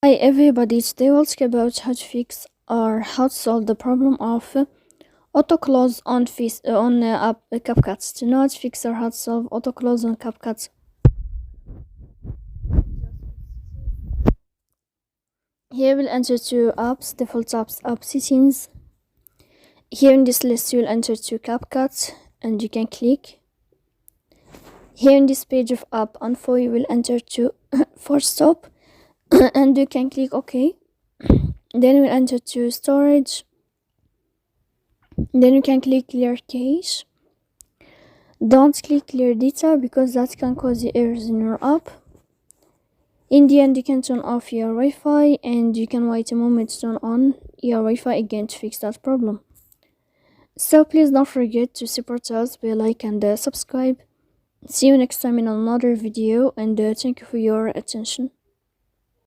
Hi everybody, today we'll talk about how to fix or how to solve the problem of auto close on app CapCut. To know how to fix or how to solve auto close on CapCut, here we'll enter to apps, default apps, app settings. Here in this list you'll enter to CapCut and you can click. Here in this page of app info you will enter to for stop and you can click OK. Then we'll enter to storage. Then you can click clear cache. Don't click clear data because that can cause you errors in your app. In the end, you can turn off your Wi-Fi and you can wait a moment to turn on your Wi-Fi again to fix that problem. So please don't forget to support us by like and subscribe. See you next time in another video, and thank you for your attention.